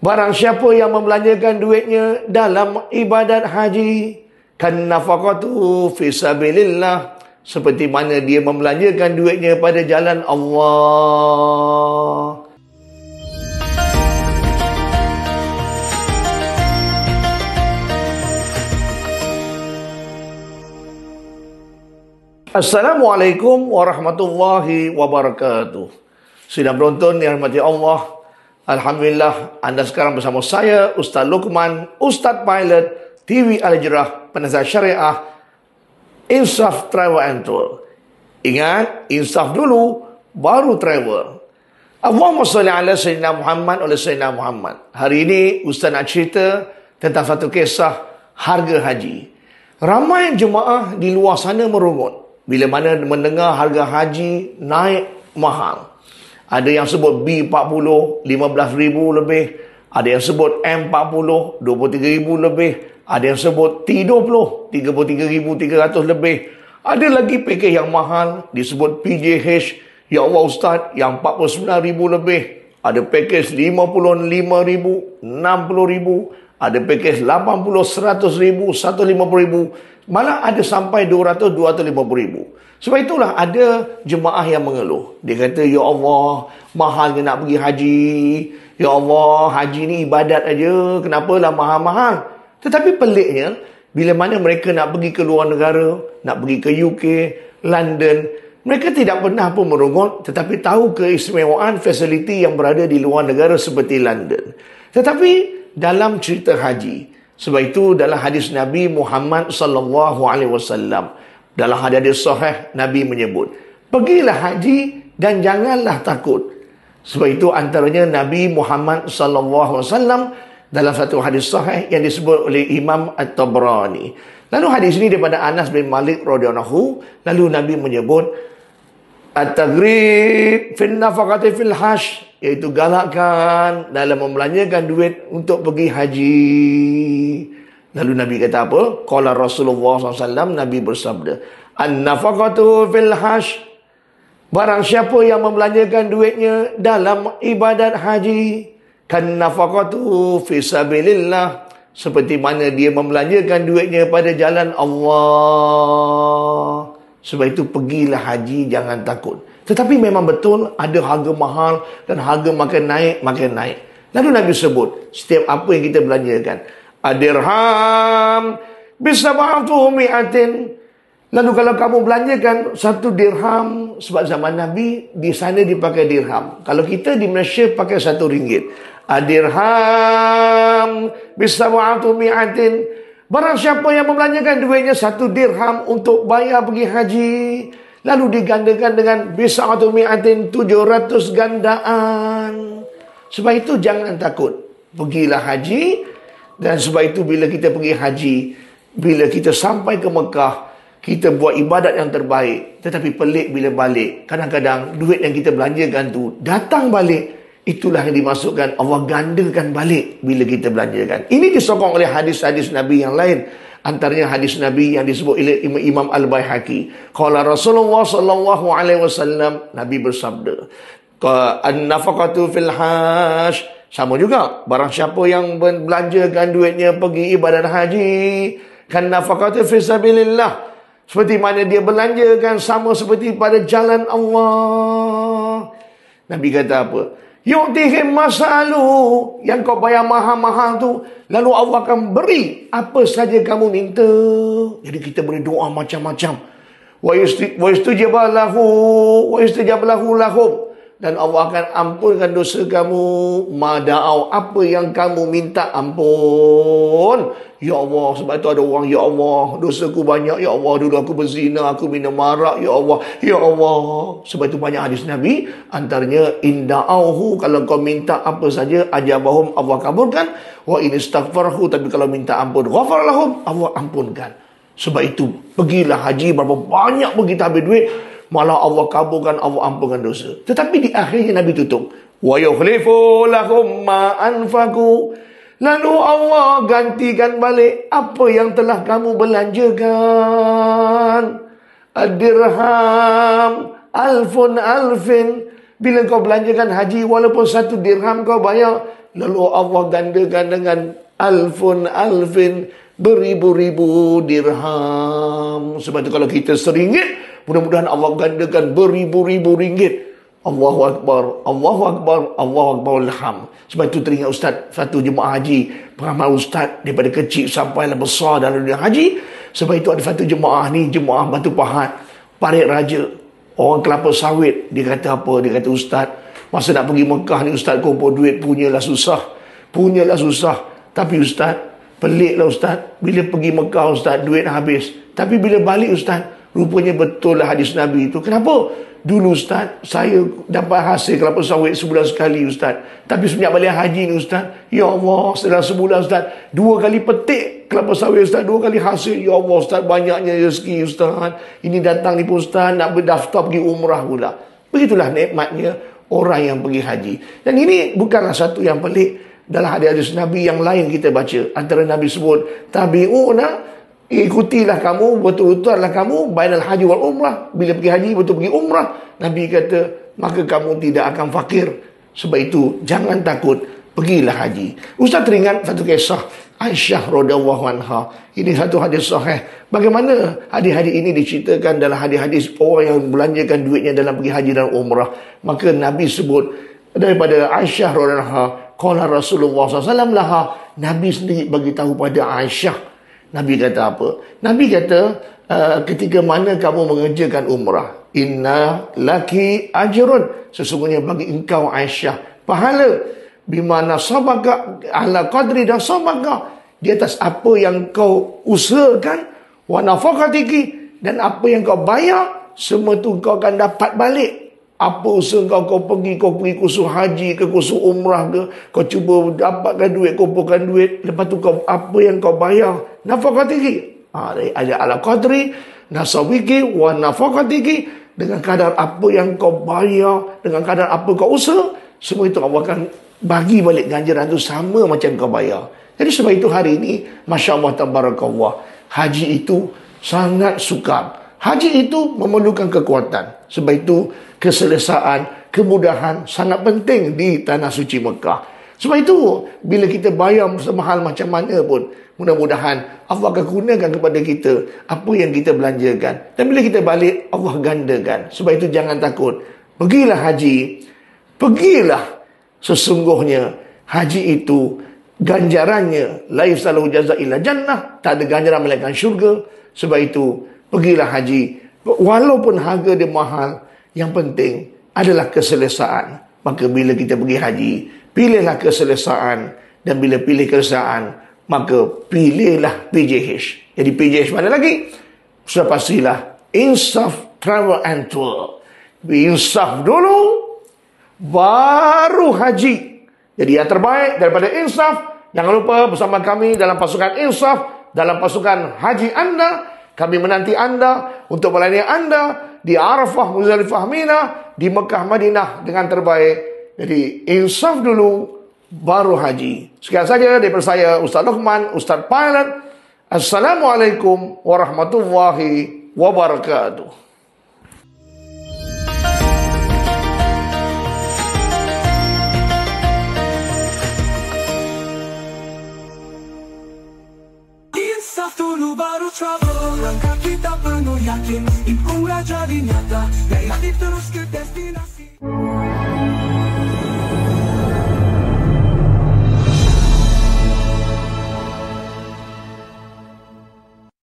Barang siapa yang membelanjakan duitnya dalam ibadat haji, kan nafaqatu fi sabilillah, seperti mana dia membelanjakan duitnya pada jalan Allah. Assalamualaikum warahmatullahi wabarakatuh. Sidang penonton yang dirahmati Allah, alhamdulillah anda sekarang bersama saya Ustaz Luqman, Ustaz Pilot TV Al-Hijrah, penasihat syariah Insaf Travel and Tour. Ingat, insaf dulu baru travel. Allahumma salli ala Sayyidina Muhammad oleh Sayyidina Muhammad. Hari ini Ustaz nak cerita tentang satu kisah harga haji. Ramai jemaah di luar sana merungut bila mana mendengar harga haji naik mahal. Ada yang sebut B40, 15,000 lebih. Ada yang sebut M40, 23,000 lebih. Ada yang sebut T20, 33,300 lebih. Ada lagi pakej yang mahal disebut PJH. Ya Allah Ustaz, yang 49,000 lebih. Ada pakej 55,000, 60,000. Ada pakej 80, 100,000, 150,000. Malah ada sampai 200, 250,000. Sebab itulah ada jemaah yang mengeluh. Dia kata, ya Allah, mahalnya nak pergi haji. Ya Allah, haji ni ibadat aja. Kenapalah mahal-mahal? Tetapi peliknya, bila mana mereka nak pergi ke luar negara, nak pergi ke UK, London, mereka tidak pernah pun merungut, tetapi tahu keistimewaan fasiliti yang berada di luar negara seperti London. Tetapi dalam cerita haji, sebab itu dalam hadis Nabi Muhammad sallallahu alaihi wasallam, dalam hadis sahih Nabi menyebut, pergilah haji dan janganlah takut. Sebab itu antaranya Nabi Muhammad sallallahu alaihi wasallam dalam satu hadis sahih yang disebut oleh Imam At-Tabrani. Lalu hadis ini daripada Anas bin Malik radhiyallahu, lalu Nabi menyebut at-taghrib fil nafaqati fil hajj, iaitu galakkan dalam membelanjakan duit untuk pergi haji. Lalu Nabi kata apa? Qala Rasulullah SAW, Nabi bersabda, an-nafaqatu fil hajj, barang siapa yang membelanjakan duitnya dalam ibadat haji, kan nafaqatu fi sabilillah, seperti mana dia membelanjakan duitnya pada jalan Allah. Sebab itu pergilah haji, jangan takut. Tetapi memang betul ada harga mahal dan harga makin naik, makin naik. Lalu Nabi sebut setiap apa yang kita belanjakan. Adirham bisab'atu mi'atin. Lalu kalau kamu belanjakan satu dirham, sebab zaman Nabi di sana dipakai dirham. Kalau kita di Malaysia pakai RM1. Adirham bisab'atu mi'atin. Barang siapa yang membelanjakan duitnya satu dirham untuk bayar pergi haji, lalu digandakan dengan bis'atu mi'atin, 700 gandaan. Sebab itu jangan takut. Pergilah haji. Dan sebab itu bila kita pergi haji, bila kita sampai ke Mekah, kita buat ibadat yang terbaik. Tetapi pelik bila balik, kadang-kadang duit yang kita belanjakan tu datang balik. Itulah yang dimasukkan Allah gandakan balik bila kita belanjakan. Ini disokong oleh hadis-hadis Nabi yang lain. Antaranya hadis Nabi yang disebut oleh Imam Al-Baihaqi. Qala Rasulullah sallallahu alaihi wasallam, Nabi bersabda, an-nafaqatu fil hajj, sama juga, barang siapa yang belanjakan duitnya pergi ibadat haji, kan nafaqatu fi sabilillah, seperti mana dia belanjakan sama seperti pada jalan Allah. Nabi kata apa? Yu'tihim masalu, yang kau bayar mahal-mahal tu, lalu Allah akan beri apa saja kamu minta. Jadi kita boleh doa macam-macam. Wa yustajab lahu lahum, dan Allah akan ampunkan dosa kamu. Mada'au, apa yang kamu minta ampun. Ya Allah, sebab itu ada orang, ya Allah, dosaku banyak, ya Allah, dulu aku berzina, aku minum arak, ya Allah, ya Allah. Sebab itu banyak hadis Nabi, antaranya inda'auhu, kalau kau minta apa saja, ajabahum, Allah kabulkan. Wa in istaghfarhu, tapi kalau minta ampun, ghafar lahum, Allah ampunkan. Sebab itu, pergilah haji, berapa banyak pun kita habis duit, malah Allah kabulkan, Allah ampunkan dosa. Tetapi di akhirnya Nabi tutup, wa yukhlifu lahum ma anfaqu, lalu Allah gantikan balik apa yang telah kamu belanjakan. Ad-dirham alfun alfin, bila kau belanjakan haji, walaupun satu dirham kau bayar, lalu Allah gandakan dengan alfun alfin, beribu-ribu dirham. Sebab itu kalau kita RM1, mudah-mudahan Allah gandakan beribu-ribu ringgit. Allahu Akbar, Allahu Akbar, Allahu Akbar, alham. Sebab itu teringat Ustaz, satu jemaah haji, pengalaman Ustaz daripada kecil sampailah besar dalam dunia haji. Sebab itu ada satu jemaah ni, jemaah Batu Pahat, Parit Raja, orang kelapa sawit. Dia kata apa? Dia kata, Ustaz, masa nak pergi Mekah ni Ustaz kumpul duit, punyalah susah. Tapi Ustaz, peliklah Ustaz, bila pergi Mekah Ustaz, duit habis. Tapi bila balik Ustaz, rupanya betul lah hadis Nabi itu. Kenapa? Dulu Ustaz, saya dapat hasil kelapa sawit sebulan sekali Ustaz. Tapi semenjak balik haji ni Ustaz, ya Allah, setelah sebulan Ustaz, 2 kali petik kelapa sawit Ustaz, 2 kali hasil. Ya Allah Ustaz, banyaknya rezeki Ustaz. Ini datang ni pun Ustaz, nak berdaftar pergi umrah pula. Begitulah nikmatnya orang yang pergi haji. Dan ini bukanlah satu yang pelik. Dalam hadis Nabi yang lain kita baca, antara Nabi sebut, tabi'una, ikutilah kamu, betul-betullah kamu bainal haji wal umrah. Bila pergi haji, betul pergi umrah. Nabi kata, maka kamu tidak akan fakir. Sebab itu, jangan takut, pergilah haji. Ustaz teringat satu kisah Aisyah radhiyallahu anha. Ini satu hadis sahih. Bagaimana hadis-hadis ini diceritakan dalam hadis-hadis orang yang belanjakan duitnya dalam pergi haji dan umrah. Maka Nabi sebut daripada Aisyah radhiyallahu anha, qala Rasulullah SAW laha. Nabi sendiri bagi tahu pada Aisyah. Nabi kata apa? Nabi kata, ketika mana kamu mengerjakan umrah, inna laki ajrun, sesungguhnya bagi engkau Aisyah pahala, bimana sabaka ala qadri dan sabaka, di atas apa yang kau usahakan, wa nafaqatiki, dan apa yang kau bayar, semua tu kau akan dapat balik. Apa usaha kau pergi kursus haji ke, kursus umrah ke, kau cuba dapatkan duit, kumpulkan duit, lepas tu kau apa yang kau bayar, nafaqatiki, ada ala qadri nasawiki wa nafaqatiki, dengan kadar apa yang kau bayar, dengan kadar apa kau usaha, semua itu Allah akan bagi balik ganjaran tu sama macam kau bayar. Jadi sebab itu hari ini, Masya Allah tabarakallah, haji itu sangat sukar. Haji itu memerlukan kekuatan. Sebab itu keselesaan, kemudahan sangat penting di tanah suci Mekah. Sebab itu bila kita bayar semahal macam mana pun, mudah-mudahan Allah akan gunakan kepada kita apa yang kita belanjakan. Dan bila kita balik, Allah gandakan. Sebab itu jangan takut. Pergilah haji. Pergilah. Sesungguhnya haji itu ganjarannya la yusalahu jaza illa jannah. Tak ada ganjaran melainkan syurga. Sebab itu pergilah haji. Walaupun harga dia mahal, yang penting adalah keselesaan. Maka bila kita pergi haji, pilihlah keselesaan. Dan bila pilih keselesaan, maka pilihlah PJH. Jadi PJH mana lagi? Sudah pastilah Insaf Travel and Tour. Insaf dulu, baru haji. Jadi yang terbaik daripada Insaf, jangan lupa bersama kami dalam pasukan Insaf, dalam pasukan haji anda. Kami menanti anda untuk melayani anda di Arafah, Muzdalifah, Mina, di Mekah, Madinah dengan terbaik. Jadi insaf dulu, baru haji. Sekian saja daripada saya, Ustaz Luqman, Ustaz Pilot. Assalamualaikum warahmatullahi wabarakatuh. Dulu baru travel, langkah kita penuh yakin, impian jadi nyata, dari hati terus ke destinasi.